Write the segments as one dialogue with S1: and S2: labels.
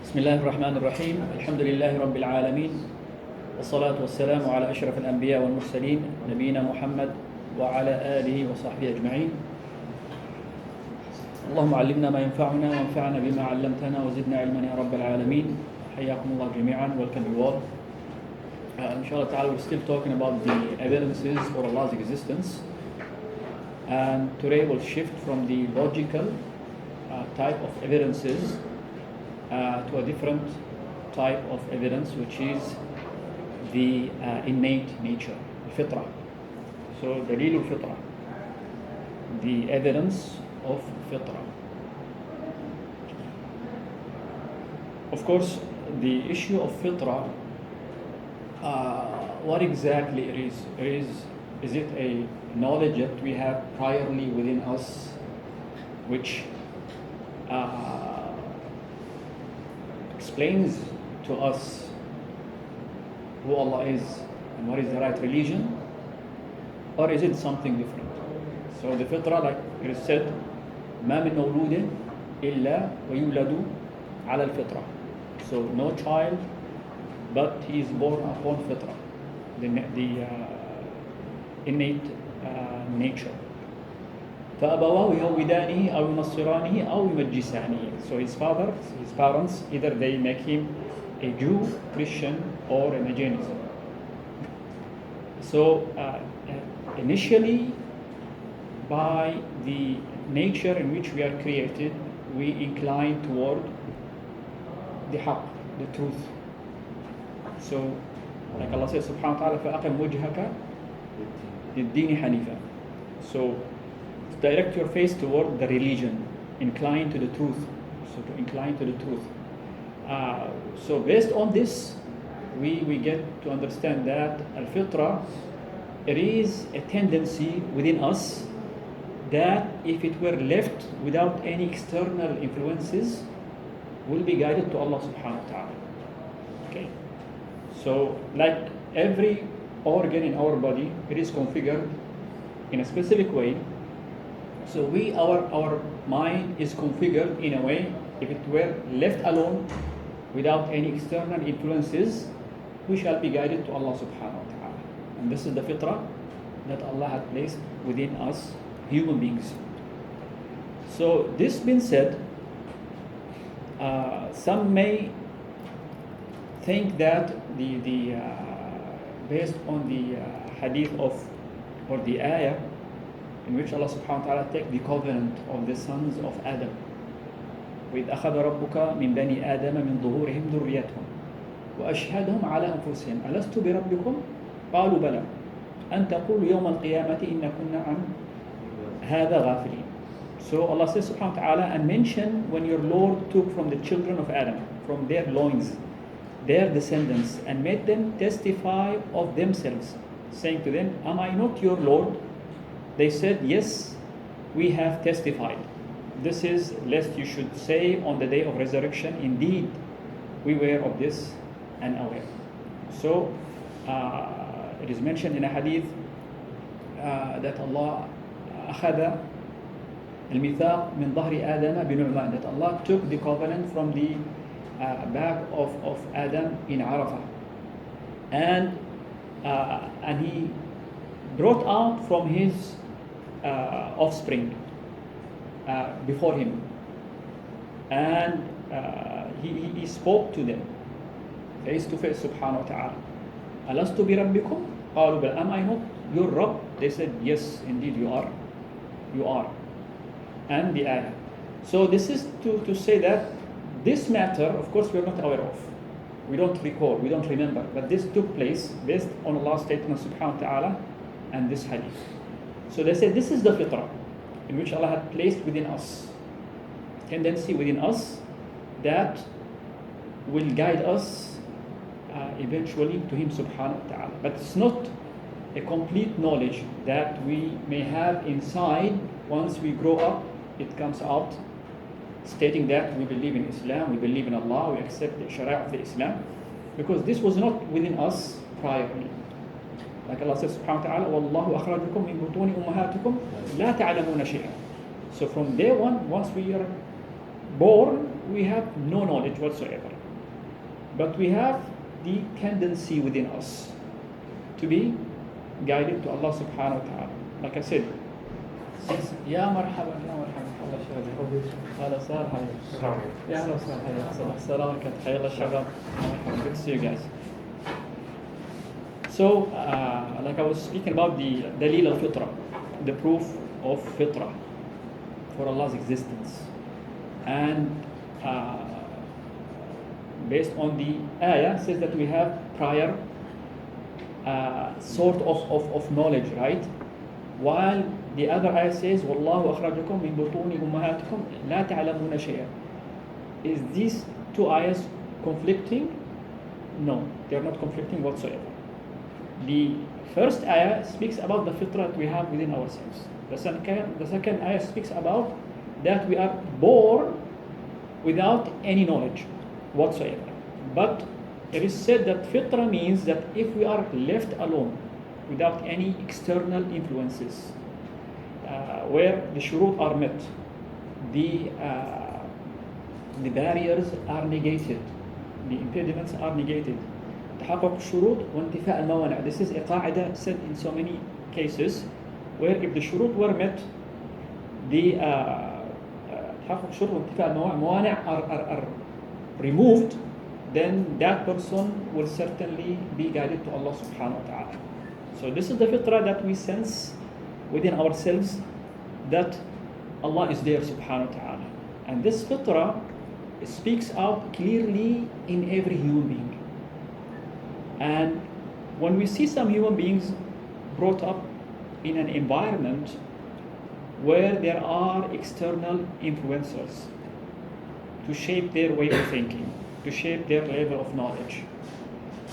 S1: بسم الله الرحمن الرحيم الحمد لله رب العالمين والصلاة والسلام على أشرف الأنبياء والمرسلين نبينا محمد وعلى آله وصحبه أجمعين. اللهم علمنا ما ينفعنا وانفعنا بما علمتنا وزدنا علما يا رب العالمين. حياكم الله جميعا. Welcome you all. Inshallah ta'ala, we're still talking about the evidences for Allah's existence, and today we'll shift from the logical type of evidences to a different type of evidence, which is the innate nature, fitra. So, dalil al-fitra, the evidence of fitra. Of course, the issue of fitra, what exactly it is it a knowledge that we have priorly within us, which explains to us who Allah is and what is the right religion, or is it something different? So the fitrah, like it is said, ما من مولود إلا ويولد على الفطرة. So no child, but he is born upon fitrah, the innate nature. فأبواه يهودانه أو ينصرانه أو يمجسانه. So his parents, either they make him a Jew, Christian, or a Majonism. So initially, by the nature in which we are created, we incline toward the haqq, the truth. So, like Allah says, subhanahu wa ta'ala, فَأَقِمْ وَجْهَكَ لِلدِّينِ حَنِيفًا. So, direct your face toward the religion, incline to the truth. So to incline to the truth. So based on this, we get to understand that al-fitra, it is a tendency within us that if it were left without any external influences, will be guided to Allah subhanahu wa ta'ala. Okay. So like every organ in our body, it is configured in a specific way. So our mind is configured in a way, if it were left alone without any external influences, we shall be guided to Allah subhanahu wa ta'ala. And this is the fitrah that Allah had placed within us, human beings. So this being said, some may think that based on the hadith of, or the ayah, in which Allah subhanahu wa ta'ala take the covenant of the sons of Adam. وَإِذْ أَخَذَ رَبُّكَ مِنْ بَنِي آدَمَ مِنْ ظُهُورِهِمْ ذُرِّيَّتَهُمْ وَأَشْهَدَهُمْ عَلَى أَنفُسِهِمْ أَلَسْتُ بِرَبِّكُمْ قَالُوا بَلَى أَنْ تَقُولُوا يَوْمَ الْقِيَامَةِ إِنَّا كُنَّا عَنْ هَذَا غَافِلِينَ. So Allah says subhanahu wa ta'ala, and mention when your Lord took from the children of Adam, from their loins, their descendants, and made them testify of themselves, saying to them, am I not your Lord? They said, yes, we have testified. This is lest you should say on the day of resurrection, indeed, we were of this and aware. So, it is mentioned in a hadith that Allah أخذ الميثاق من ظهر آدم بنعمان, that Allah took the covenant from the back of Adam in Arafah. And he brought out from his offspring before him, and he spoke to them face to face, subhanahu wa ta'ala. Alastu bi rabbikum? Qalu bal. Am I not your Rabb? They said, yes, indeed you are. And the ayah. So this is to say that this matter, of course, we are not aware of. We don't recall, we don't remember, but this took place based on Allah's statement subhanahu wa ta'ala and this hadith. So they say this is the fitrah in which Allah had placed within us, tendency within us that will guide us eventually to Him subhanahu wa ta'ala. But it's not a complete knowledge that we may have inside. Once we grow up, it comes out stating that we believe in Islam, we believe in Allah, we accept the Sharia of the Islam, because this was not within us priorly. Like Allah says subhanahu wa ta'ala, وَاللَّهُ أَخْرَجَكُم مِّن بُطُونِ أُمَّهَاتِكُم لَا تَعْلَمُونَ شَيْئًا. So from day one, once we are born, we have no knowledge whatsoever. But we have the tendency within us to be guided to Allah subhanahu wa ta'ala. Like I said, since Ya marhaban, Ya marhaban, Allah shabab. Hello, sir, hi. Ya hello, sir, hi. Assalamu alaikum, hello, shabab. Good to see you guys. So, like I was speaking about the dalil al-fitra, the proof of fitra for Allah's existence. And based on the ayah, says that we have prior sort of knowledge, right? While the other ayah says, وَاللَّهُ أَخْرَجَكُم مِّن بُطُونِ أُمَّهَاتِكُم لَا تَعْلَمُونَ شَيْئًا. Is these two ayahs conflicting? No, they are not conflicting whatsoever. The first ayah speaks about the fitrah that we have within ourselves. The second ayah speaks about that we are born without any knowledge whatsoever. But it is said that fitrah means that if we are left alone without any external influences, where the shurut are met, the barriers are negated, the impediments are negated. تحقق الشروط وانتفاء الموانع. This is a قاعدة said in so many cases, where if the shurut were met, the تحقق الشروط وانتفاء الموانع are removed, then that person will certainly be guided to Allah subhanahu wa ta'ala. So this is the fitrah that we sense within ourselves, that Allah is there subhanahu wa ta'ala. And this fitrah speaks out clearly in every human being. And when we see some human beings brought up in an environment where there are external influencers to shape their way of thinking, to shape their level of knowledge,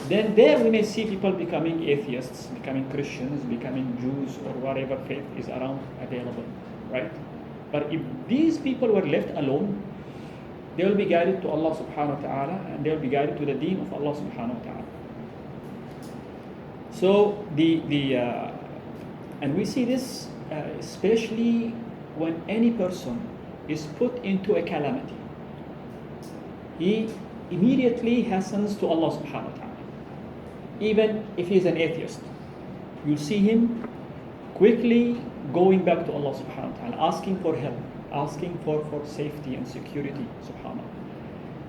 S1: then there we may see people becoming atheists, becoming Christians, becoming Jews, or whatever faith is around available, right? But if these people were left alone, they will be guided to Allah subhanahu wa ta'ala, and they will be guided to the deen of Allah subhanahu wa ta'ala. So and we see this especially when any person is put into a calamity. He immediately hastens to Allah subhanahu wa ta'ala. Even if he is an atheist, you see him quickly going back to Allah subhanahu wa ta'ala, asking for help, asking for safety and security, subhanAllah.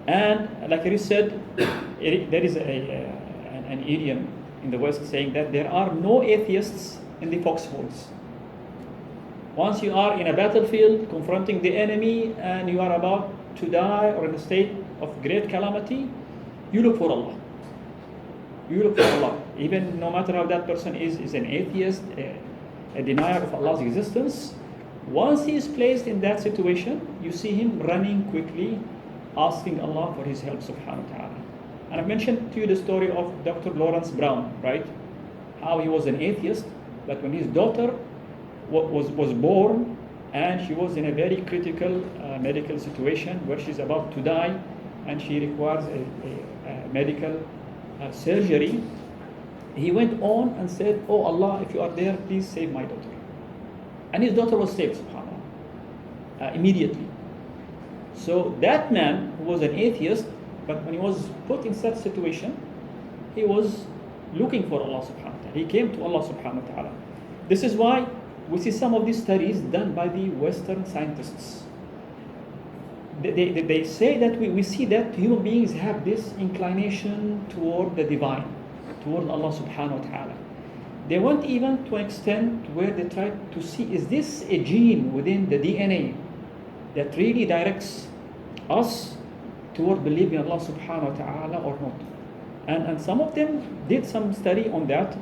S1: And like it is said, there is an idiom in the West saying that there are no atheists in the foxholes. Once you are in a battlefield confronting the enemy and you are about to die or in a state of great calamity, you look for Allah. You look for Allah. Even no matter how that person is an atheist, a denier of Allah's existence, once he is placed in that situation, you see him running quickly, asking Allah for his help subhanahu wa ta'ala. And I've mentioned to you the story of Dr. Lawrence Brown, right? How he was an atheist, but when his daughter was born and she was in a very critical medical situation where she's about to die and she requires a medical surgery, he went on and said, "Oh Allah, if you are there, please save my daughter." And his daughter was saved, subhanAllah, immediately. So that man who was an atheist, but when he was put in such situation, he was looking for Allah subhanahu wa ta'ala. He came to Allah subhanahu wa ta'ala. This is why we see some of these studies done by the Western scientists. They say that we see that human beings have this inclination toward the divine, toward Allah subhanahu wa ta'ala. They went even to an extent where they tried to see, is this a gene within the DNA that really directs us toward believing Allah subhanahu wa ta'ala or not? And some of them did some study on that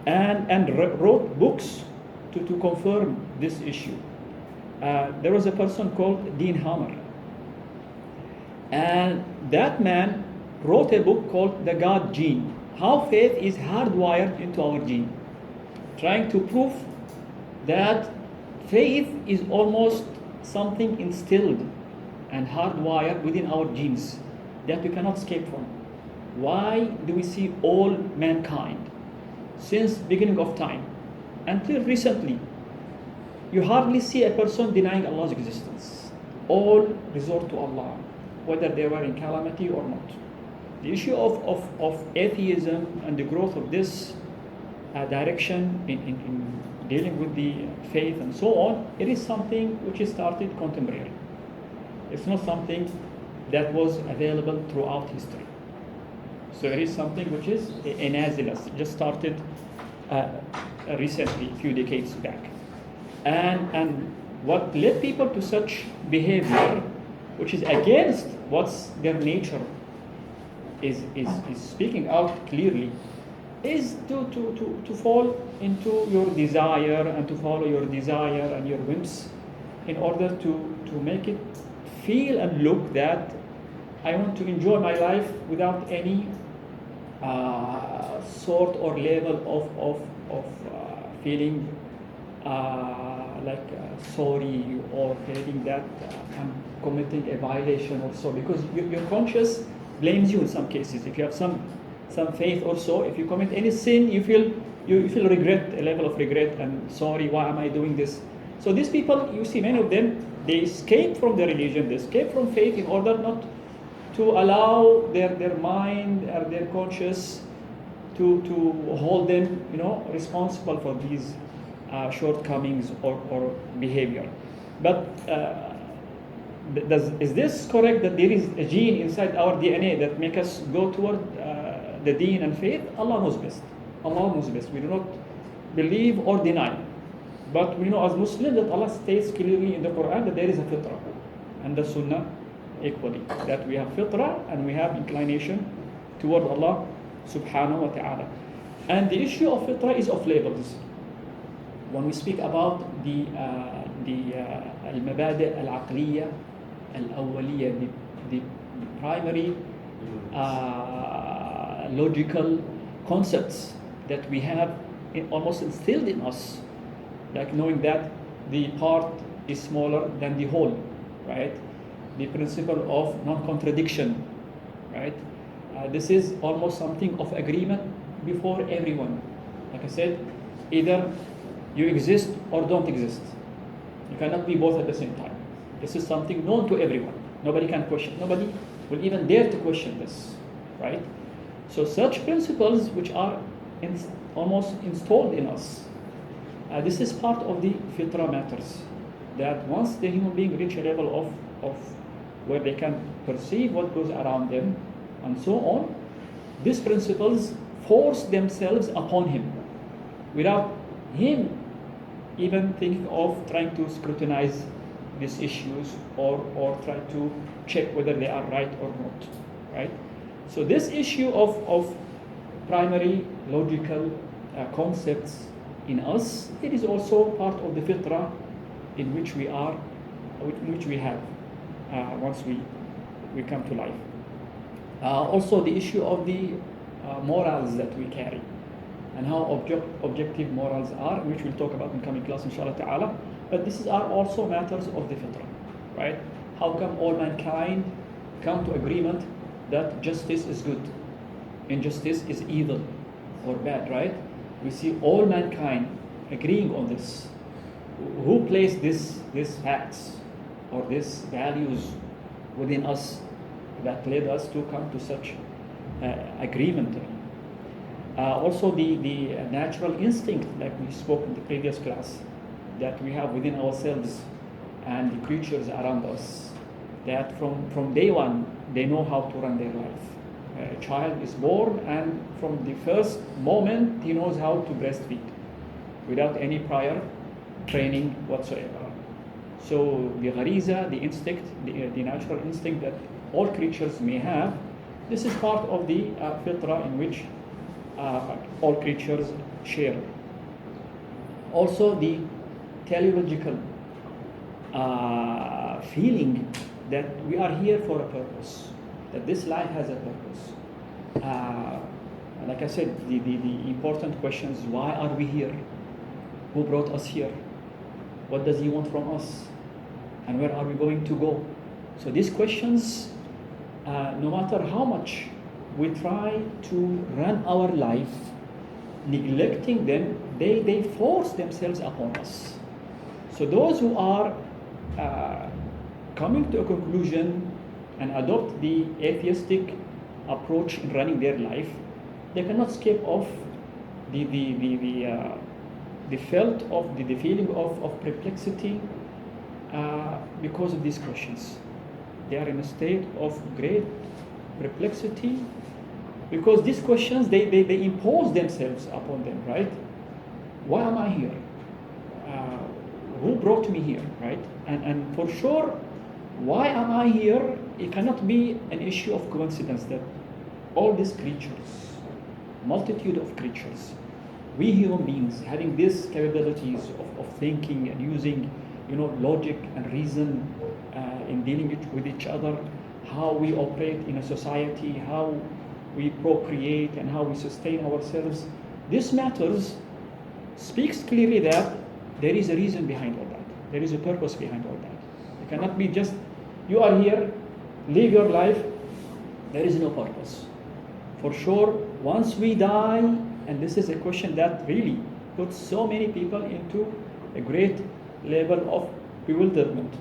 S1: and wrote books to confirm this issue. There was a person called Dean Hammer, and that man wrote a book called The God Gene, how faith is hardwired into our gene, trying to prove that faith is almost something instilled and hardwired within our genes that we cannot escape from. Why do we see all mankind since beginning of time until recently, you hardly see a person denying Allah's existence? All resort to Allah, whether they were in calamity or not. The issue of atheism and the growth of this direction in dealing with the faith and so on, it is something which is started contemporary. It's not something that was available throughout history. So it is something which is a nazilus, just started recently, a few decades back. And what led people to such behavior, which is against what's their nature is speaking out clearly, is to fall into your desire and to follow your desire and your whims in order to make it feel and look that I want to enjoy my life without any sort or level of feeling sorry or feeling that I'm committing a violation or so, because your conscience blames you in some cases. If you have some faith or so, if you commit any sin, you feel regret, a level of regret, and sorry, why am I doing this? So these people, you see many of them, they escape from the religion, they escape from faith in order not to allow their mind or their conscience to hold them, responsible for these shortcomings or behavior. But is this correct that there is a gene inside our DNA that make us go toward the deen and faith? Allah knows best. Allah knows best. We do not believe or deny. But we know as Muslims that Allah states clearly in the Quran that there is a fitrah, and the Sunnah equally, that we have fitrah and we have inclination toward Allah subhanahu wa ta'ala. And the issue of fitrah is of levels. When we speak about the al-mabadi' al-aqliya al-awwaliya, the primary logical concepts that we have almost instilled in us, like knowing that the part is smaller than the whole, right? The principle of non-contradiction, right? This is almost something of agreement before everyone. Like I said, either you exist or don't exist. You cannot be both at the same time. This is something known to everyone. Nobody can question. Nobody will even dare to question this, right? So such principles which are almost installed in us, this is part of the fitrah matters. That once the human being reach a level of where they can perceive what goes around them and so on, these principles force themselves upon him without him even thinking of trying to scrutinize these issues or try to check whether they are right or not, right? So this issue of primary logical concepts in us, it is also part of the fitrah in which we are, in which we have once we come to life. Also the issue of the morals that we carry and how objective morals are, which we'll talk about in coming class inshallah ta'ala. But these are also matters of the fitrah, right? How come all mankind come to agreement that justice is good, injustice is evil or bad, right? We see all mankind agreeing on this. Who placed these facts or these values within us that led us to come to such agreement? Also the natural instinct, like we spoke in the previous class, that we have within ourselves and the creatures around us, that from day one they know how to run their life. A child is born and from the first moment he knows how to breastfeed without any prior training whatsoever. So the ghariza, the instinct, the natural instinct that all creatures may have, this is part of the fitrah in which all creatures share. Also the teleological feeling that we are here for a purpose, that this life has a purpose. Like I said, the important questions: why are we here? Who brought us here? What does he want from us? And where are we going to go? So these questions, no matter how much we try to run our life, neglecting them, they force themselves upon us. So those who are coming to a conclusion and adopt the atheistic approach in running their life, they cannot escape off the feeling of perplexity because of these questions. They are in a state of great perplexity because these questions they impose themselves upon them, right? Why am I here? Who brought me here, right? And for sure, why am I here? It cannot be an issue of coincidence that all these creatures, multitude of creatures, we human beings having these capabilities of thinking and using, logic and reason in dealing with each other, how we operate in a society, how we procreate and how we sustain ourselves. This matters speaks clearly that there is a reason behind all that. There is a purpose behind all that. It cannot be just you are here, live your life. There is no purpose. For sure, once we die, and this is a question that really puts so many people into a great level of bewilderment.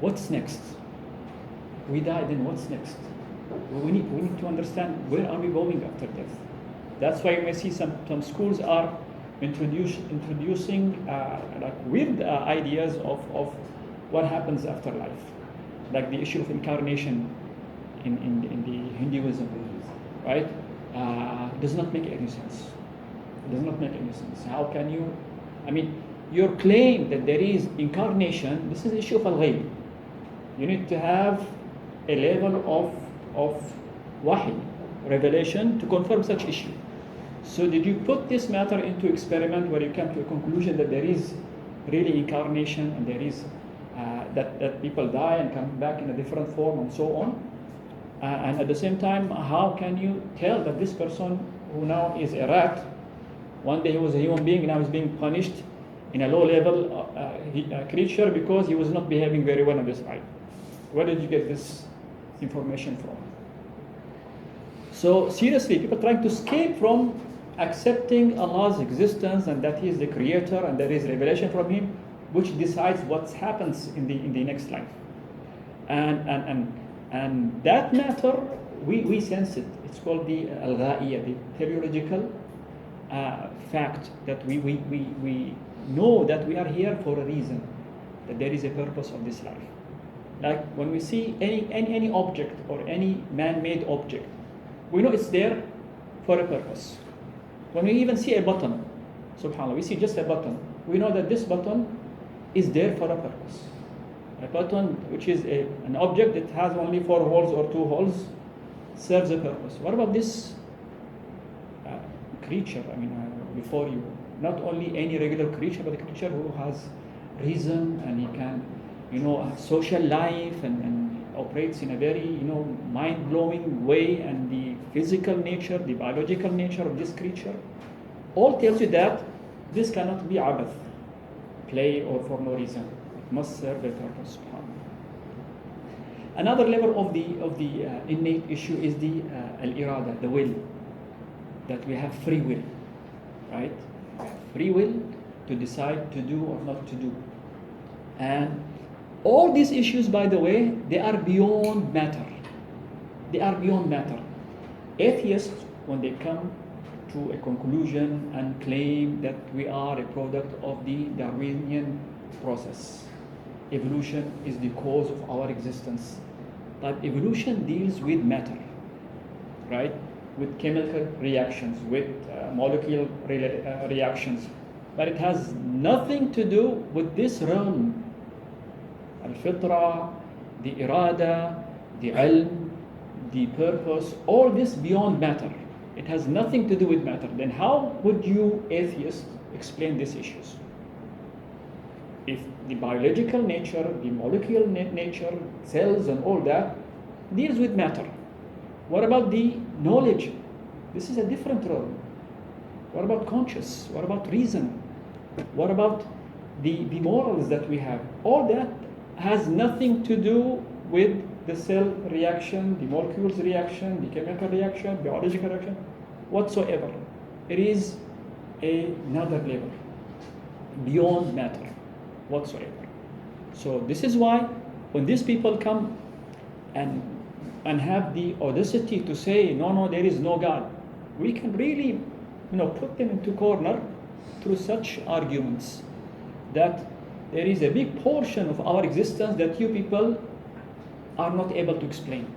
S1: What's next? We die, then what's next? We need to understand where are we going after death. That's why you may see some schools are introducing like weird ideas of what happens after life, like the issue of incarnation in the Hinduism, right? Does not make any sense. It does not make any sense. How can you? I mean, your claim that there is incarnation. This is the issue of al-Ghaib. You need to have a level of wahi, revelation, to confirm such issue. So did you put this matter into experiment where you come to a conclusion that there is really incarnation and there is that people die and come back in a different form and so on? And at the same time, how can you tell that this person who now is a rat, one day he was a human being, now he's being punished in a low-level creature because he was not behaving very well on this life? Where did you get this information from? So seriously, people trying to escape from accepting Allah's existence and that He is the creator and there is revelation from Him, which decides what happens in the next life. And that matter, we sense it. It's called the al-Gha'iyya, the teleological fact that we know that we are here for a reason, that there is a purpose of this life. Like when we see any object or any man-made object, we know it's there for a purpose. When we even see a button, subhanAllah, we see just a button, we know that this button is there for a purpose. A button, which is an object that has only 4 holes or 2 holes, serves a purpose. What about this creature, before you? Not only any regular creature, but a creature who has reason and he can, social life and operates in a very, mind-blowing way, and the physical nature, the biological nature of this creature, all tells you that this cannot be abath, play or for no reason. It must serve a purpose. Another level of the innate issue is the al-irada, the will, that we have free will, right? Free will to decide to do or not to do. And all these issues, by the way, they are beyond matter. They are beyond matter. Atheists, when they come to a conclusion and claim that we are a product of the Darwinian process, evolution is the cause of our existence. But evolution deals with matter, right? With chemical reactions, with molecular reactions. But it has nothing to do with this realm. Al-fitra, the irada, the ilm, the purpose, all this beyond matter. It has nothing to do with matter. Then how would you, atheists, explain these issues? If the biological nature, the molecular nature, cells and all that deals with matter, what about the knowledge? This is a different realm. What about conscious? What about reason? What about the morals that we have? All that has nothing to do with the cell reaction, the molecules reaction, the chemical reaction, biological reaction, whatsoever. It is another level, beyond matter whatsoever. So this is why when these people come and and have the audacity to say, no, there is no God, we can really, put them into corner through such arguments that there is a big portion of our existence that you people are not able to explain.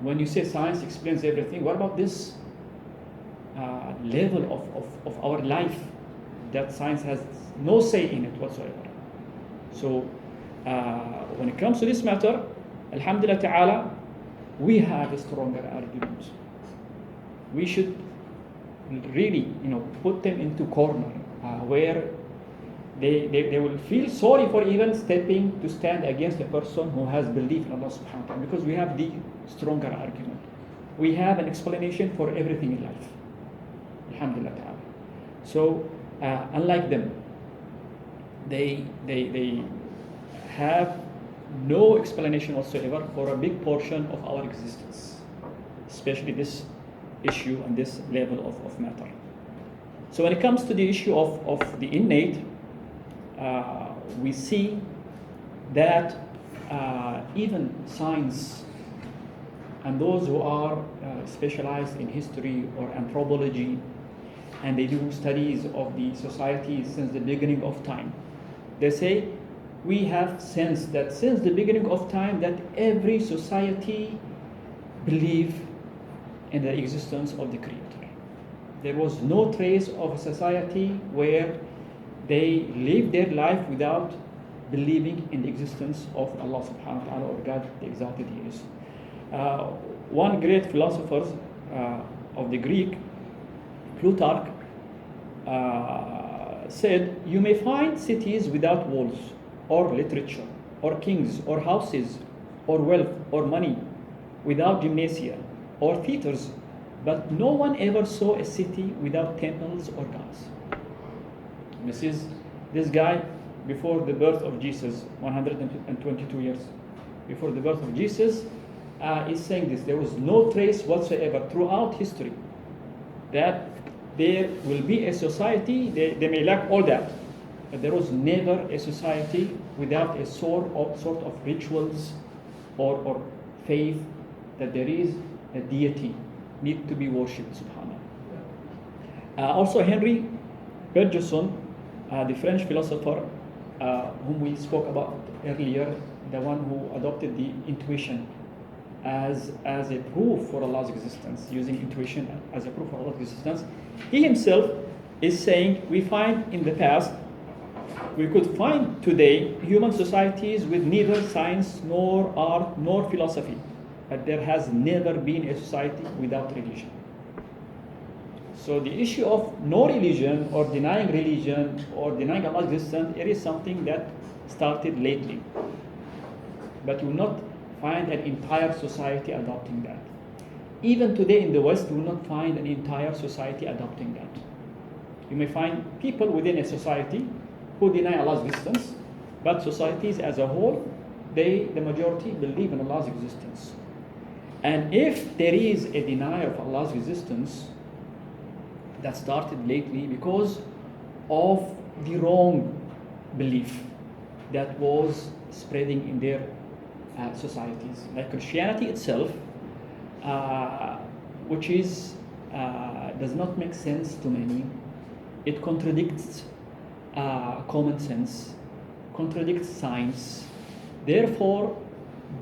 S1: When you say science explains everything, what about this level of our life that science has no say in it whatsoever? So when it comes to this matter, alhamdulillah ta'ala, we have a stronger argument. We should really, put them into corner where they will feel sorry for even to stand against a person who has belief in Allah subhanahu wa ta'ala, because we have the stronger argument. We have an explanation for everything in life. Alhamdulillah ta'ala. So unlike them, they have no explanation whatsoever for a big portion of our existence, especially this issue and this level of matter. So when it comes to the issue of the innate, we see that even science and those who are specialized in history or anthropology, and they do studies of the society since the beginning of time, they say we have sensed that since the beginning of time that every society believed in the existence of the Creator. There was no trace of a society where they lived their life without believing in the existence of Allah subhanahu wa ta'ala, or God, the exalted He is. One great philosopher of the Greek, Plutarch, said, you may find cities without walls, or literature, or kings, or houses, or wealth, or money, without gymnasia, or theaters, but no one ever saw a city without temples or gods. This guy, before the birth of Jesus, 122 years before the birth of Jesus, is saying this. There was no trace whatsoever throughout history that there will be a society, they may lack all that, but there was never a society without a sort of rituals or faith that there is a deity need to be worshipped, subhanAllah. Also Henry Bergson, the French philosopher whom we spoke about earlier, the one who adopted the intuition as a proof for Allah's existence, using intuition as a proof for Allah's existence, he himself is saying we find in the past, we could find today human societies with neither science nor art nor philosophy, but there has never been a society without religion. So the issue of no religion or denying Allah's existence, it is something that started lately. But you will not find an entire society adopting that. Even today in the West, you will not find an entire society adopting that. You may find people within a society who deny Allah's existence, but societies as a whole, the majority believe in Allah's existence. And if there is a denial of Allah's existence, that started lately because of the wrong belief that was spreading in their societies. Like Christianity itself, which does not make sense to many. It contradicts common sense, contradicts science. Therefore,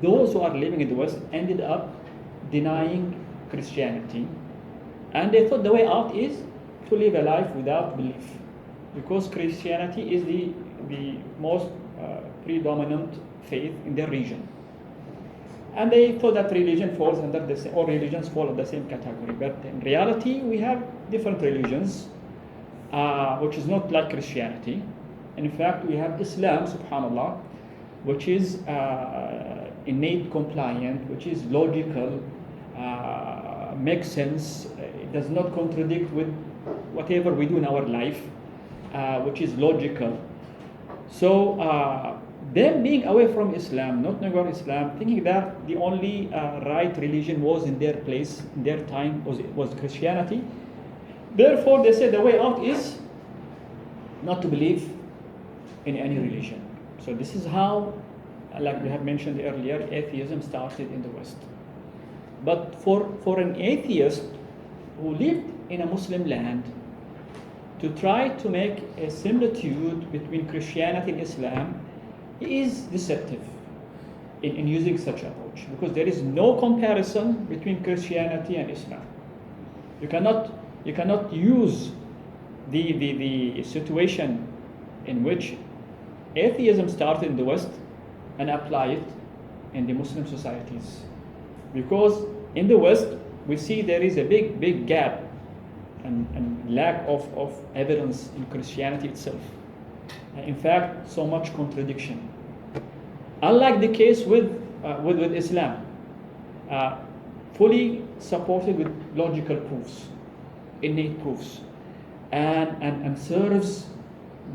S1: those who are living in the West ended up denying Christianity, and they thought the way out is to live a life without belief, because Christianity is the most predominant faith in their region. And they thought that religion falls under all religions fall in the same category. But in reality, we have different religions, which is not like Christianity. And in fact, we have Islam, subhanAllah, which is innate compliant, which is logical, makes sense. It does not contradict with whatever we do in our life, which is logical. So them being away from Islam, not knowing about Islam, thinking that the only right religion was in their place, in their time, was Christianity. Therefore, they said the way out is not to believe in any religion. So this is how like we have mentioned earlier, atheism started in the West. But for an atheist who lived in a Muslim land to try to make a similitude between Christianity and Islam is deceptive in using such approach, because there is no comparison between Christianity and Islam. You cannot use the situation in which atheism started in the West and apply it in the Muslim societies, because in the West we see there is a big gap and lack of evidence in Christianity itself. In fact, so much contradiction. Unlike the case with Islam, fully supported with logical proofs, innate proofs, and serves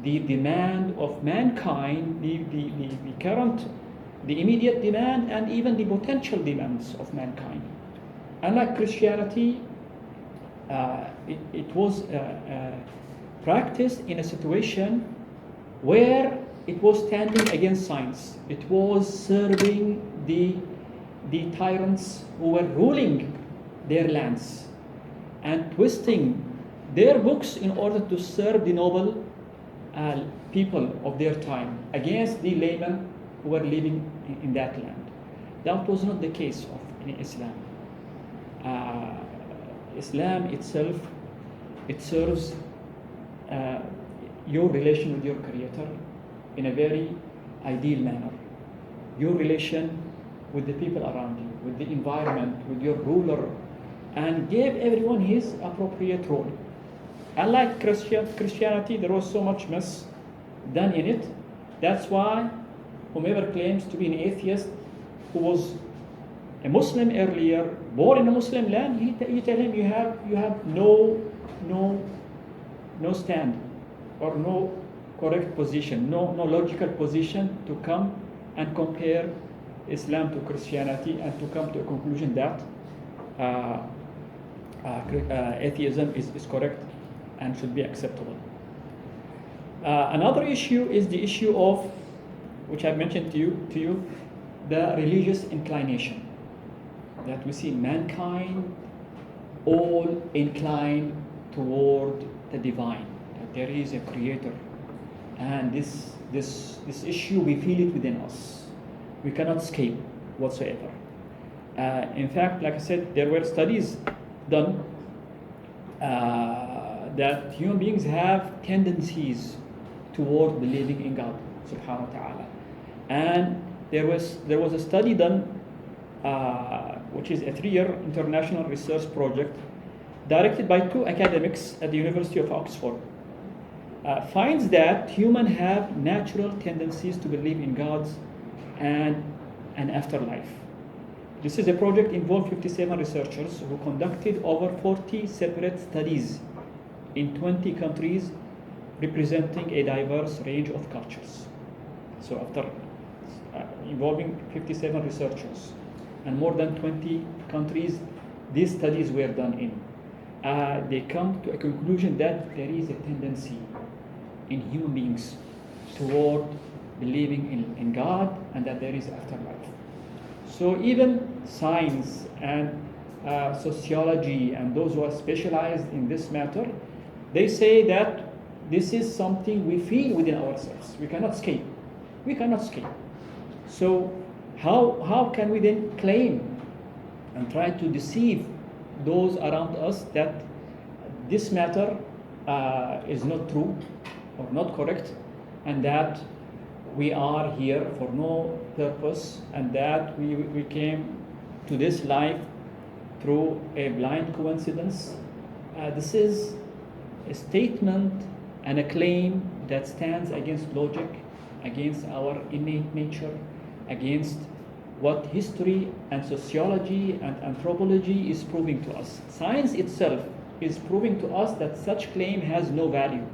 S1: the demand of mankind, the current, the immediate demand, and even the potential demands of mankind. Unlike Christianity, it was practiced in a situation where it was standing against science. It was serving the tyrants who were ruling their lands and twisting their books in order to serve the noble people of their time against the laymen who were living in that land. That was not the case in Islam. Islam itself, it serves your relation with your Creator in a very ideal manner. Your relation with the people around you, with the environment, with your ruler, and gave everyone his appropriate role. Unlike Christianity, there was so much mess done in it. That's why whomever claims to be an atheist who was a Muslim earlier, born in a Muslim land, you tell him you have no stand or no correct position, no logical position to come and compare Islam to Christianity and to come to a conclusion that atheism is correct and should be acceptable. Another issue is the issue of, which I've mentioned to you, the religious inclination. That we see mankind all inclined toward the divine. That there is a creator, and this issue, we feel it within us. We cannot escape whatsoever. In fact, like I said, there were studies done that human beings have tendencies toward believing in God subhanahu wa ta'ala. And there was a study done which is a 3-year international research project directed by 2 academics at the University of Oxford, finds that humans have natural tendencies to believe in gods and an afterlife. This is a project involved 57 researchers who conducted over 40 separate studies in 20 countries representing a diverse range of cultures. So after involving 57 researchers and more than 20 countries these studies were done in, they come to a conclusion that there is a tendency in human beings toward believing in God and that there is afterlife. So even science and sociology and those who are specialized in this matter, they say that this is something we feel within ourselves. We cannot escape. We cannot escape. So how can we then claim and try to deceive those around us that this matter is not true or not correct, and that we are here for no purpose, and that we came to this life through a blind coincidence? This is a statement and a claim that stands against logic, against our innate nature, against what history and sociology and anthropology is proving to us. Science itself is proving to us that such claim has no value,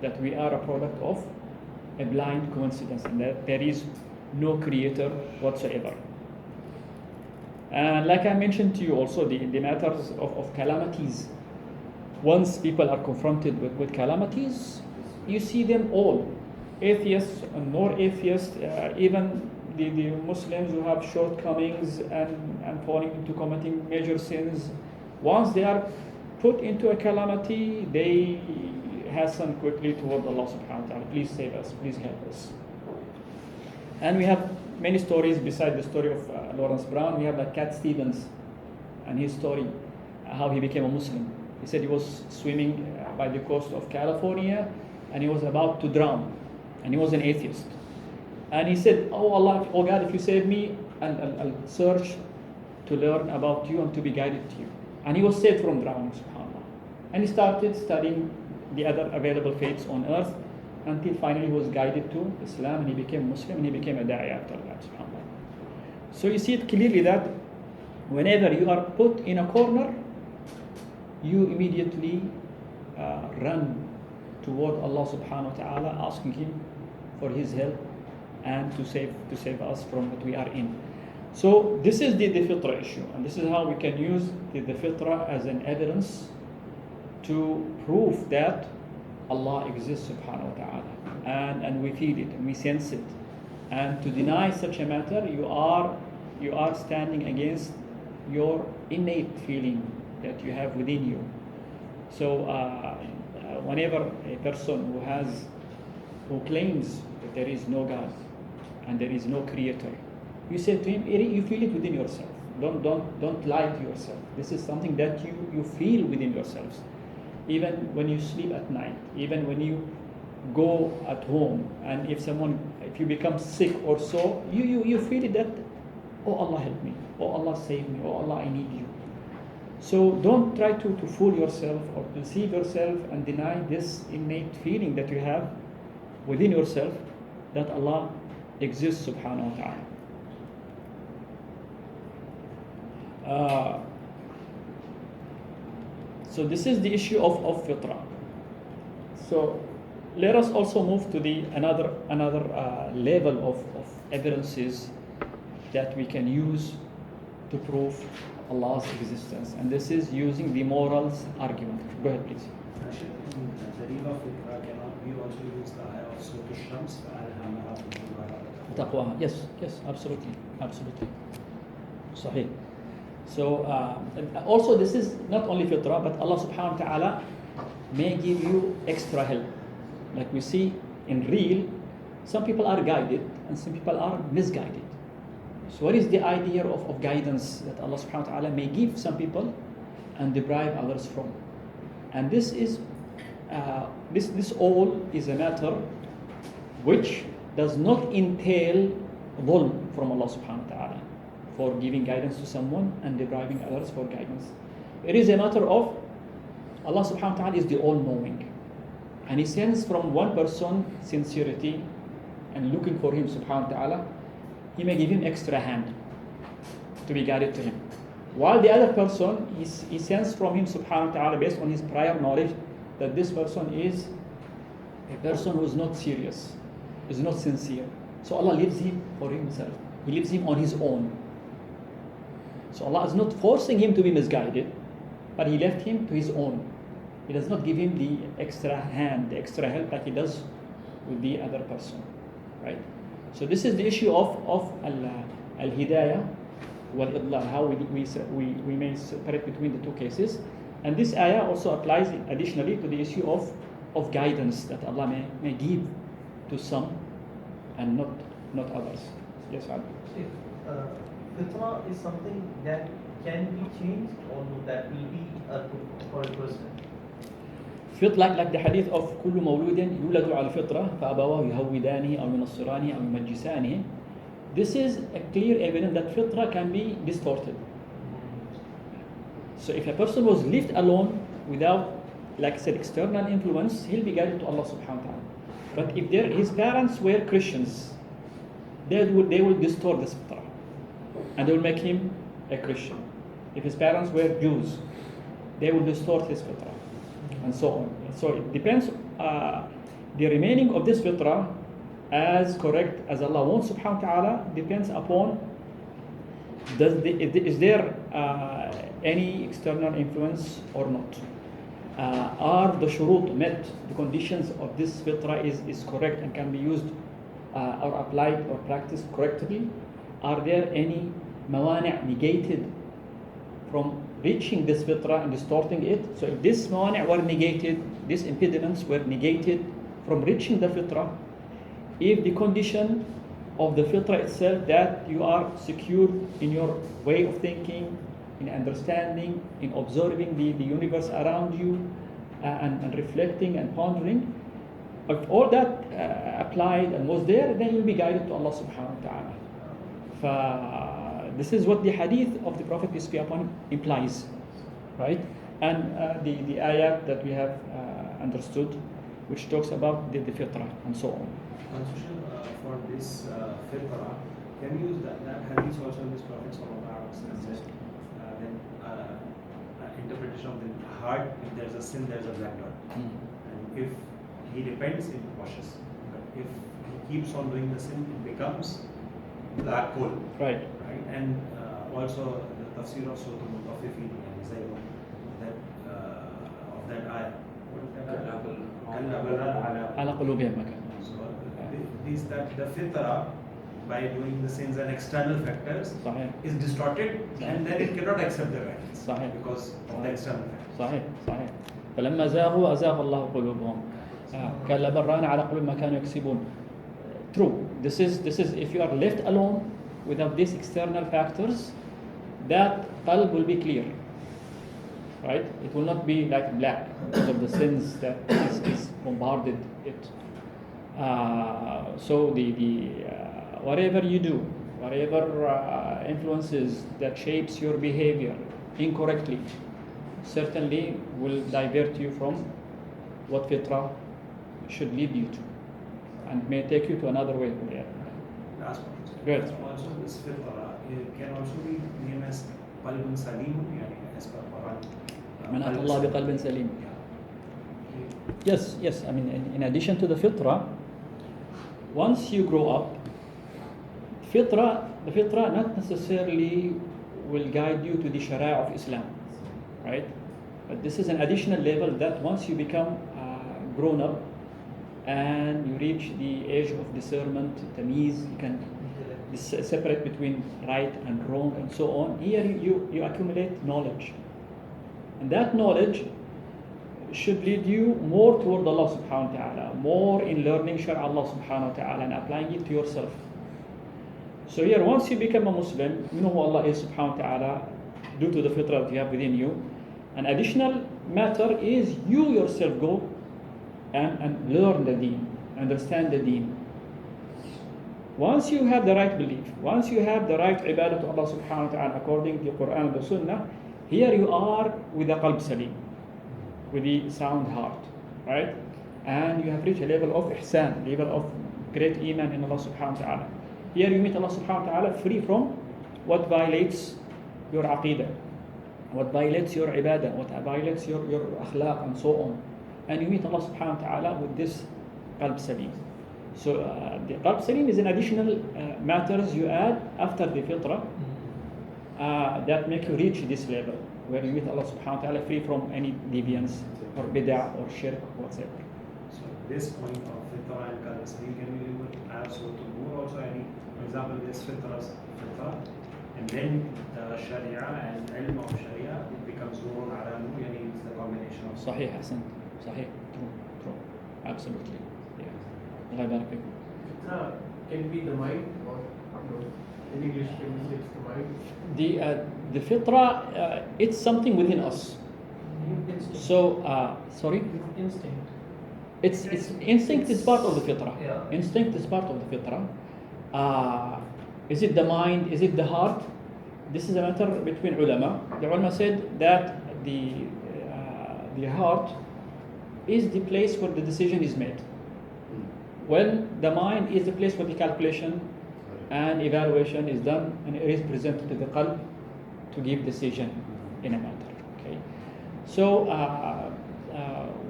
S1: that we are a product of a blind coincidence and that there is no creator whatsoever. And like I mentioned to you also, the matters of calamities. Once people are confronted with calamities, you see them all atheists and more atheists, even the Muslims who have shortcomings and falling into committing major sins, once they are put into a calamity, they hasten quickly toward Allah subhanahu wa ta'ala. Please save us, please help us. And we have many stories beside the story of Lawrence Brown. We have like Cat Stevens and his story, how he became a Muslim. He said he was swimming by the coast of California and he was about to drown, and he was an atheist. And he said, oh Allah, oh God, if you save me, I'll search to learn about you and to be guided to you. And he was saved from drowning, subhanAllah. And he started studying the other available faiths on earth until finally he was guided to Islam, and he became Muslim, and he became a da'i after that, subhanAllah. So you see it clearly that whenever you are put in a corner, you immediately run toward Allah subhanahu wa ta'ala, asking him for his help and to save us from what we are in. So this is the fitra issue, and this is how we can use the fitra as an evidence to prove that Allah exists subhanahu wa ta'ala, and we feel it and we sense it. And to deny such a matter, you are standing against your innate feeling that you have within you. So whenever a person who claims that there is no God and there is no creator, you say to him, you feel it within yourself. Don't lie to yourself. This is something that you feel within yourselves. Even when you sleep at night, even when you go at home, and if you become sick or so, you feel it that, oh Allah help me, oh Allah save me, oh Allah I need you. So don't try to fool yourself or deceive yourself and deny this innate feeling that you have within yourself that Allah exists subhanahu wa ta'ala. So this is the issue of fitra. So let us also move to the another level of evidences that we can use to prove Allah's existence, and this is using the morals argument. Go ahead, please.
S2: Actually, in the river of Fitra, cannot we also use the ayah of Surah Shams?
S1: Taqwa. Yes, absolutely. Sahih. So also this is not only fitra, but Allah subhanahu wa ta'ala may give you extra help. Like we see in real, some people are guided and some people are misguided. So what is the idea of guidance that Allah subhanahu wa ta'ala may give some people and deprive others from? And this is this all is a matter which does not entail dhulm from Allah subhanahu wa ta'ala for giving guidance to someone and depriving others for guidance. It is a matter of Allah subhanahu wa ta'ala is the all-knowing, and He sends from one person sincerity and looking for him subhanahu wa ta'ala. He may give him extra hand to be guided to him, while the other person he sends from him subhanahu wa ta'ala based on his prior knowledge that this person is a person who is not serious, is not sincere. So Allah leaves him for himself. He leaves him on his own. So Allah is not forcing him to be misguided, but He left him to his own. He does not give him the extra hand, the extra help like He does with the other person, right? So this is the issue of al-hidayah wal-idlal, how we may separate between the two cases. And this ayah also applies additionally to the issue of guidance that Allah may give to some and not others. Yes, Adi.
S3: Fitra is something that can be changed, or that will be for a person.
S1: Like the hadith of كل مولود يولد على الفطرة فأبواه يهودانه أو ينصرانه أو يمجسانه. This is a clear evidence that fitra can be distorted. So if a person was left alone without, like I said, external influence, he'll be guided to Allah subhanahu wa ta'ala. But if his parents were Christians, they will distort this fitra and they will make him a Christian. If his parents were Jews, they will distort his fitra, and so on. So it depends. The remaining of this fitra as correct as Allah wants subhanahu wa ta'ala depends upon is there any external influence or not. are the shurut met, the conditions of this fitra is correct and can be used or applied or practiced correctly? Are there any mawani' negated from reaching this fitra and distorting it? So if this mawani' were negated, these impediments were negated from reaching the fitra, if the condition of the fitra itself, that you are secure in your way of thinking, in understanding, in observing the universe around you, and reflecting and pondering, if all that applied and was there, then you'll be guided to Allah subhanahu wa ta'ala. This is what the hadith of the Prophet, peace be upon him, implies, right? And the ayat that we have understood, which talks about the fitrah and so on.
S2: For this fitra, can you use that hadith also in this Prophet sallallahu alaihi wasallam said, then interpretation of the heart, if there's a sin, there's a black dot. And if he repents, it washes. But if he keeps on doing the sin, it becomes black coal.
S1: Right.
S2: Right. And also the tafsir of Surah Al-Mutaffifin, that of that ayah.
S1: على قلوبهم ما كانوا.
S2: So this that the fitra, by doing the sins and external factors,
S1: صحيح.
S2: is distorted, and then it cannot accept the guidance
S1: صحيح.
S2: because of the external factors.
S1: صحيح صحيح. فلما زاغوا أزاغ الله قلوبهم كلا بل ران على قلوب ما كانوا يكسبون. True. This is if you are left alone without these external factors, that qalb will be clear. Right? It will not be like black because of the sins that is bombarded it. So the whatever you do, whatever influences that shapes your behavior incorrectly, certainly will divert you from what fitrah should lead you to, and may take you to another way.
S2: Last point.
S1: Good.
S2: Also, this fitra can also be named as qalbun salim, as per Quran.
S1: من أتى الله بقلب سليم. Yes. I mean, in addition to the fitrah, once you grow up, the fitrah not necessarily will guide you to the sharia of Islam, right? But this is an additional level that once you become grown up and you reach the age of discernment, tamyiz, you can separate between right and wrong and so on. Here you accumulate knowledge. And that knowledge should lead you more toward Allah subhanahu wa ta'ala, more in learning Shara Allah subhanahu wa ta'ala and applying it to yourself. So here, once you become a Muslim, you know who Allah is subhanahu wa ta'ala due to the fitrah that you have within you. An additional matter is you yourself go and learn the deen, understand the deen. Once you have the right belief, once you have the right ibadah to Allah subhanahu wa ta'ala according to the Quran and the Sunnah, here you are with a qalb salim, with the sound heart, right? And you have reached a level of ihsan, level of great iman in Allah subhanahu wa ta'ala. Here you meet Allah subhanahu wa ta'ala free from what violates your aqidah, what violates your ibadah, what violates your akhlaq and so on. And you meet Allah subhanahu wa ta'ala with this qalb salim. So the qalb salim is an additional matters you add after the fitrah that make you reach this level where you meet Allah subhanahu wa ta'ala free from any deviance or bid'ah or shirk or whatever.
S2: So this point of fitrah and qalb salim, can we add so to more also any, for example, this fitrah, and then the sharia and ilm of sharia, it becomes nurun ala nur, yani it's the combination of.
S1: صحيح أحسنت. صحيح. True. Absolutely. Yeah. الله يبارك فيكم.
S4: Fitra can be the mind, or in English can we say it's the mind?
S1: The fitrah, it's something within us.
S3: Instinct.
S1: So sorry.
S3: Instinct.
S1: It's instinct is part of the fitrah.
S3: Yeah.
S1: Instinct is part of the fitrah. Is it the mind? Is it the heart? This is a matter between ulama. The ulama said that the heart is the place where the decision is made. When the mind is the place where the calculation and evaluation is done, and it is presented to the qalb to give decision in a matter. Okay, so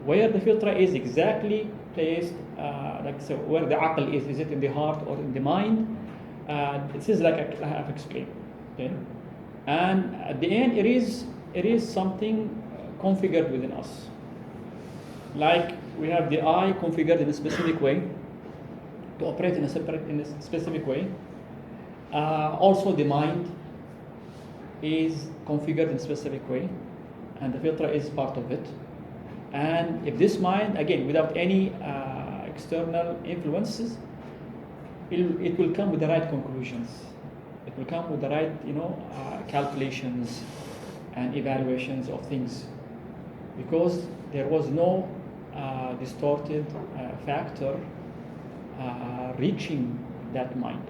S1: where the fitrah is exactly placed, like so where the aql is it in the heart or in the mind? This is like I have explained. Okay, and at the end, it is something configured within us. like we have the eye configured in a specific way to operate in a specific way. Also, the mind is configured in a specific way, and the fitra is part of it. And if this mind, again, without any external influences, it will come with the right conclusions. It will come with the right, calculations and evaluations of things, because there was no distorted factor reaching that mind.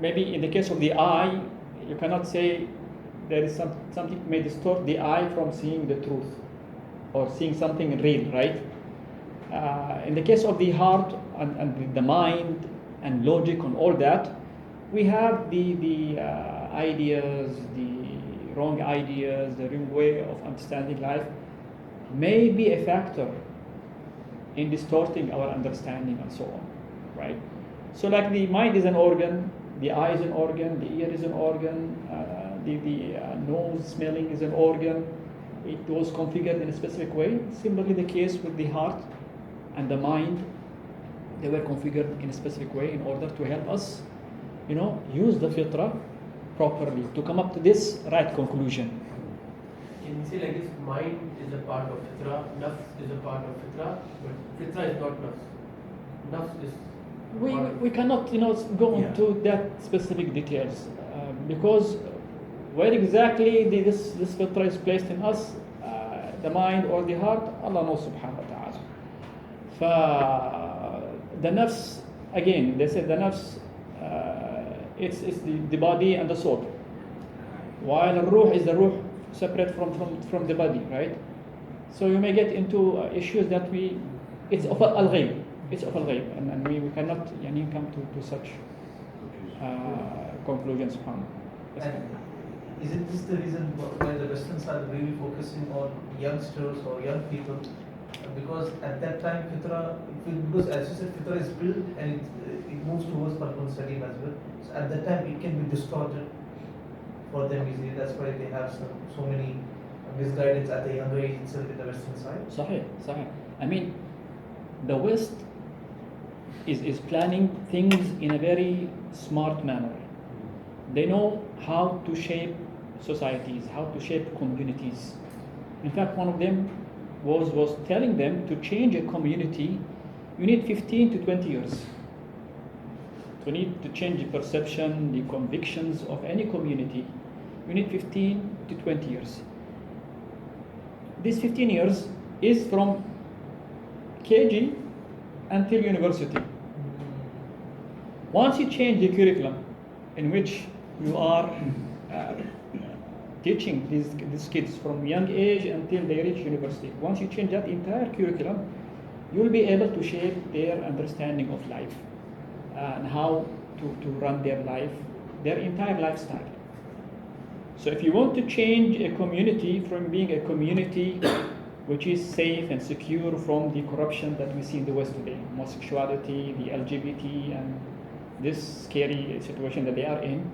S1: Maybe in the case of the eye, you cannot say there is something may distort the eye from seeing the truth or seeing something real, right? In the case of the heart and the mind and logic and all that, we have the ideas, the wrong ideas, the wrong way of understanding life may be a factor in distorting our understanding and so on, right? So like the mind is an organ, the eye is an organ, the ear is an organ, the nose smelling is an organ. It was configured in a specific way. Similarly, the case with the heart and the mind, they were configured in a specific way in order to help us, use the fitra properly to come up to this right conclusion.
S4: Can you say like this, mind is a part of fitra, nafs is a part of fitra, but fitra is not nafs. Nafs is
S1: We cannot go into that specific details because where exactly this fitra is placed in us, the mind or the heart, Allah knows subhanahu wa ta'ala. The nafs, again, they said the nafs, it's the body and the soul, while the ruh is the ruh separate from the body, right? So you may get into issues that it's of al-ghayb. It's of al-ghayb, and we cannot come to such conclusions from.
S3: And isn't this the reason why the Westerns are really focusing on youngsters or young people? Because at that time, fitra, because as you said, fitra is built and it moves towards Qur'an study as well. So at that time, it can be distorted for them easily. That's why they have so many misguidance at the younger age itself in the Western side.
S1: Sahih. I mean, the West is planning things in a very smart manner. They know how to shape societies, how to shape communities. In fact, one of them was telling them to change a community, you need 15 to 20 years. To need to change the perception, the convictions of any community, you need 15 to 20 years. This 15 years is from KG until university. Once you change the curriculum in which you are teaching these kids from young age until they reach university, once you change that entire curriculum, you will be able to shape their understanding of life and how to run their life, their entire lifestyle. So if you want to change a community from being a community which is safe and secure from the corruption that we see in the West today, homosexuality, the LGBT, and this scary situation that they are in,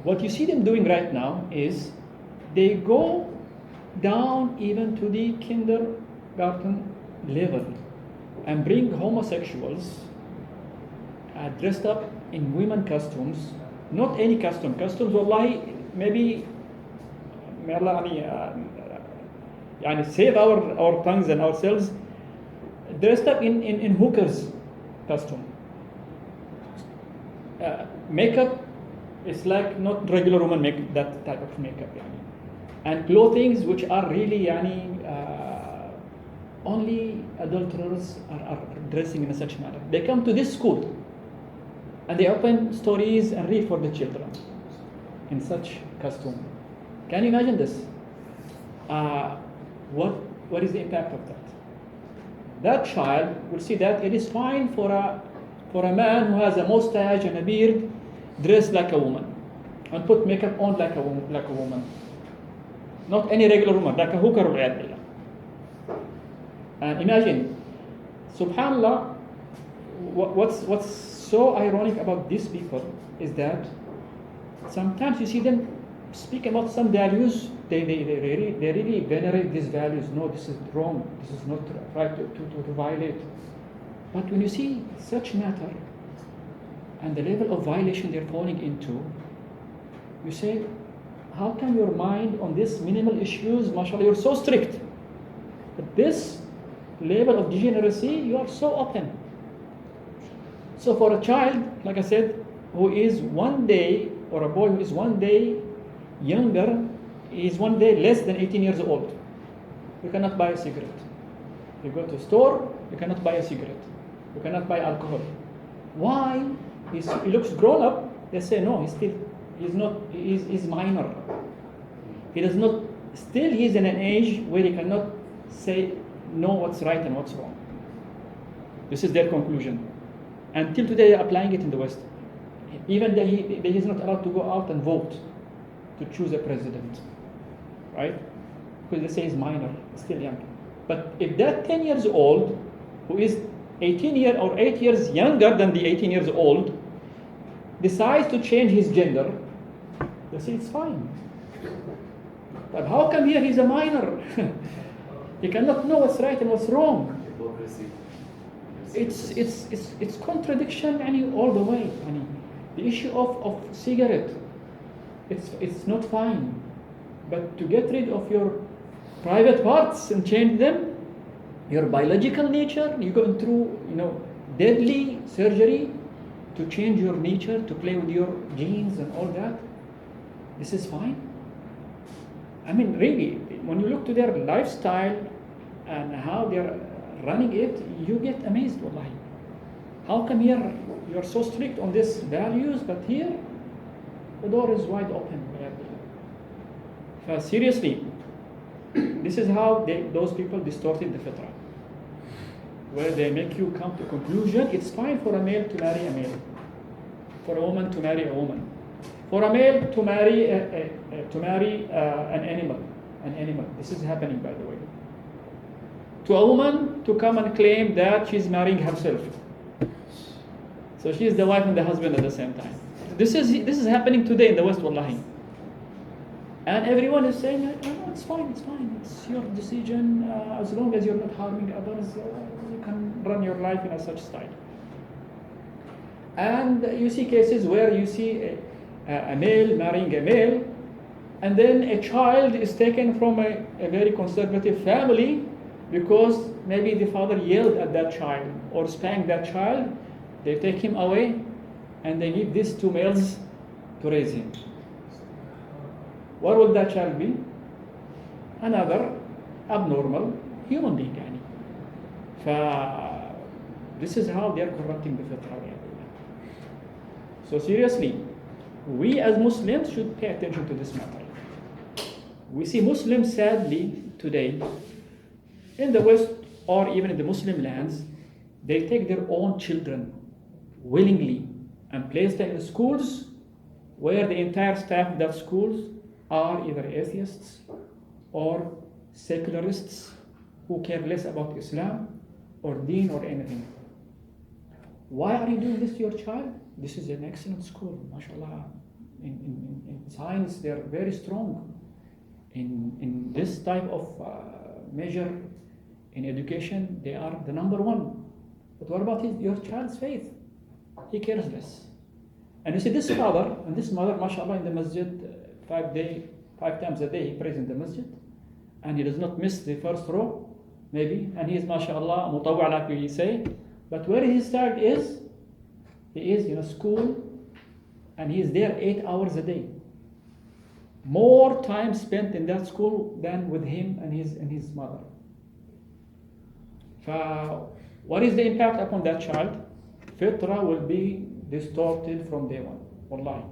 S1: what you see them doing right now is they go down even to the kindergarten level and bring homosexuals dressed up in women costumes, not any customs, wallahi, maybe may Allah save our tongues and ourselves, dressed up in hookers costume. Makeup is like not regular woman make that type of makeup, and clothings which are really only adulterers are dressing in such manner. They come to this school and they open stories and read for the children in such costume. Can you imagine this? What is the impact of that? That child will see that it is fine for a man who has a mustache and a beard, dress like a woman, and put makeup on like a woman. Not any regular woman, like a hooker or billah. And imagine, subhanallah, what's so ironic about these people is that sometimes you see them speak about some values, they really venerate these values. No, this is wrong. This is not right to violate. But when you see such matter and the level of violation they're falling into, you say, how can your mind on these minimal issues, mashallah, you're so strict. But this level of degeneracy, you are so open. So for a child, like I said, who is one day, or a boy who is one day younger, is one day less than 18 years old, you cannot buy a cigarette. You go to a store, you cannot buy a cigarette. You cannot buy alcohol. Why? He looks grown up. They say no. He's minor. He does not. Still, he's in an age where he cannot know what's right and what's wrong. This is their conclusion. Until today, they're applying it in the West. Even that he is not allowed to go out and vote to choose a president, right? Because they say he's minor, still young. But if that 10 years old, who is 8 years younger than the 18 years old, decides to change his gender, they say it's fine. But how come here he's a minor? He cannot know what's right and what's wrong.
S2: Hypocrisy.
S1: It's contradiction all the way. The issue of cigarette, it's not fine. But to get rid of your private parts and change them, your biological nature, you're going through deadly surgery to change your nature, to play with your genes and all that. This is fine. Really, when you look to their lifestyle and how they're running it, you get amazed, wallahi. How come here you're so strict on these values, but here the door is wide open? Seriously, this is how those people distorted the fitrah, where they make you come to a conclusion it's fine for a male to marry a male, for a woman to marry a woman, for a male to marry an animal. This is happening, by the way. To a woman to come and claim that she's marrying herself, so she is the wife and the husband at the same time. This is happening today in the West, wallahi. And everyone is saying, no, it's fine, it's your decision, as long as you're not harming others, you can run your life in a such style. And you see cases where you see a male marrying a male, and then a child is taken from a very conservative family because maybe the father yelled at that child or spanked that child. They take him away and they give these two males to raise him. What would that child be? Another abnormal human being. This is how they are corrupting the fitrah. So seriously, we as Muslims should pay attention to this matter. We see Muslims, sadly, today, in the West or even in the Muslim lands, they take their own children willingly and place them in schools where the entire staff of that schools are either atheists or secularists who care less about Islam or deen or anything. Why are you doing this to your child? This is an excellent school, mashallah. In science, they are very strong. In this type of measure in education, they are the number one. But what about your child's faith? He cares less. And you see this father and this mother, mashallah, in the masjid, 5 times a day he prays in the masjid, and he does not miss the first row, maybe, and he is, mashallah, mutawwa, like we say. But where his child is, he is in a school, and he is there 8 hours a day. More time spent in that school than with him and his mother. What is the impact upon that child? Fitrah will be distorted from day one. Wallahi.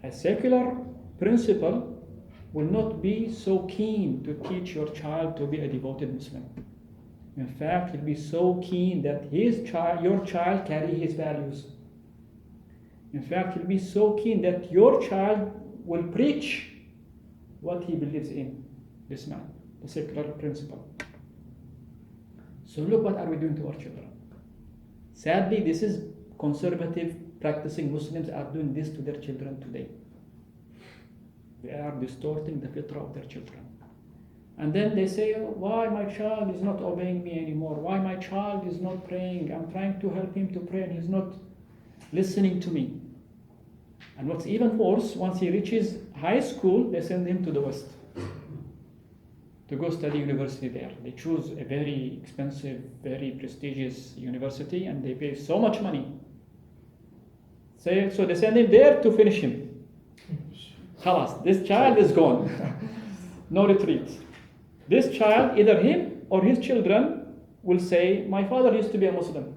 S1: A secular principal will not be so keen to teach your child to be a devoted Muslim. In fact, he'll be so keen that your child carry his values. In fact, he'll be so keen that your child will preach what he believes in, this man, the secular principle. So look what are we doing to our children. Sadly, this is conservative practicing Muslims are doing this to their children today. They are distorting the fitrah of their children. And then they say, why my child is not obeying me anymore? Why my child is not praying? I'm trying to help him to pray and he's not listening to me. And what's even worse, once he reaches high school, they send him to the West to go study university there. They choose a very expensive, very prestigious university and they pay so much money. So they send him there to finish him. Khalas, this child is gone. No retreat. This child, either him or his children, will say, my father used to be a Muslim.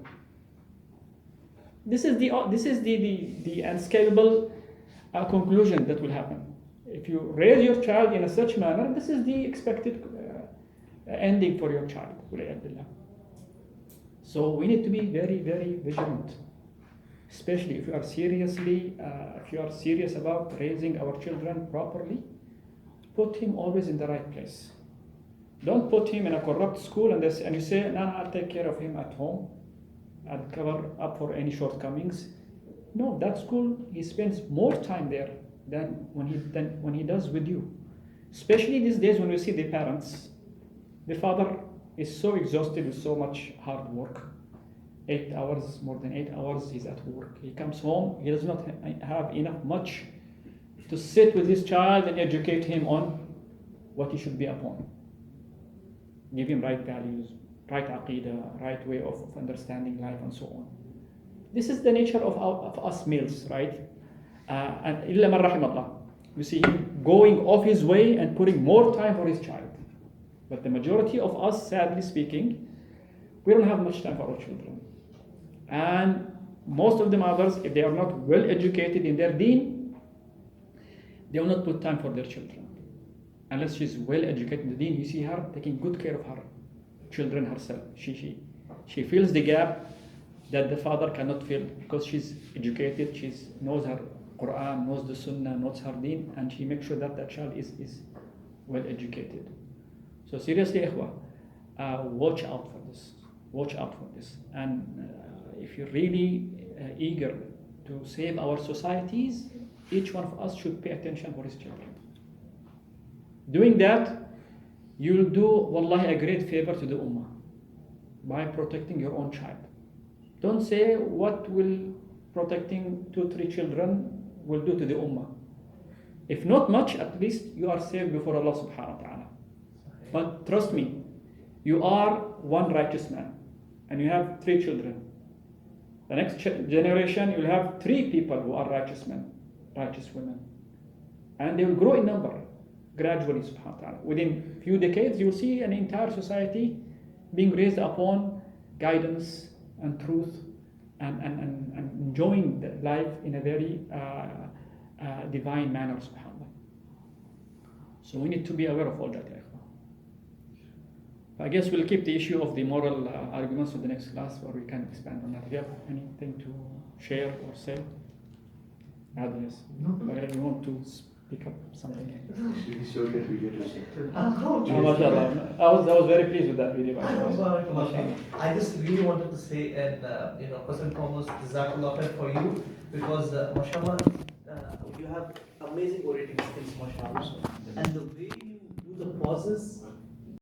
S1: This is the unescapable conclusion that will happen. If you raise your child in a such manner, this is the expected ending for your child. So we need to be very, very vigilant, especially if you are serious about raising our children properly. Put him always in the right place. Don't put him in a corrupt school and you say, no, I'll take care of him at home. I'll cover up for any shortcomings. No, that school, he spends more time there than when he does with you. Especially these days when we see the parents, the father is so exhausted with so much hard work. 8 hours, more than 8 hours, he's at work. He comes home, he does not have much to sit with his child and educate him on what he should be upon. Give him right values, right aqidah, right way of understanding life and so on. This is the nature of us males, right? And illa man rahimallah. We see him going off his way and putting more time for his child. But the majority of us, sadly speaking, we don't have much time for our children. And most of the mothers, if they are not well educated in their deen, they will not put time for their children. Unless she's well educated in the deen, you see her taking good care of her children herself. She fills the gap that the father cannot fill because she's educated, she knows her Quran, knows the Sunnah, knows her deen, and she makes sure that that child is well educated. So seriously, ikhwah, watch out for this. Watch out for this. And if you're really eager to save our societies, each one of us should pay attention for his children. Doing that, you'll do, wallahi, a great favor to the ummah by protecting your own child. Don't say what will protecting 2-3 children will do to the ummah. If not much, at least you are saved before Allah subhanahu wa ta'ala. But trust me, you are one righteous man and you have 3 children. The next generation, you'll have 3 people who are righteous men, righteous women. And they will grow in number gradually, subhanahu wa ta'ala. Within few decades, you will see an entire society being raised upon guidance and truth and enjoying the life in a very divine manner, subhanAllah. So we need to be aware of all that. I guess we'll keep the issue of the moral arguments for the next class where we can expand on that. Do you have anything to share or say? Yes. But you want to pick up something?
S5: We showed that video to Sheikh.
S1: MashaAllah. I was very pleased with that video.
S3: I just really wanted to say, and first and foremost, Jazakallah khair for you, because mashallah, you have amazing orating skills, mashallah, and the way you do the pauses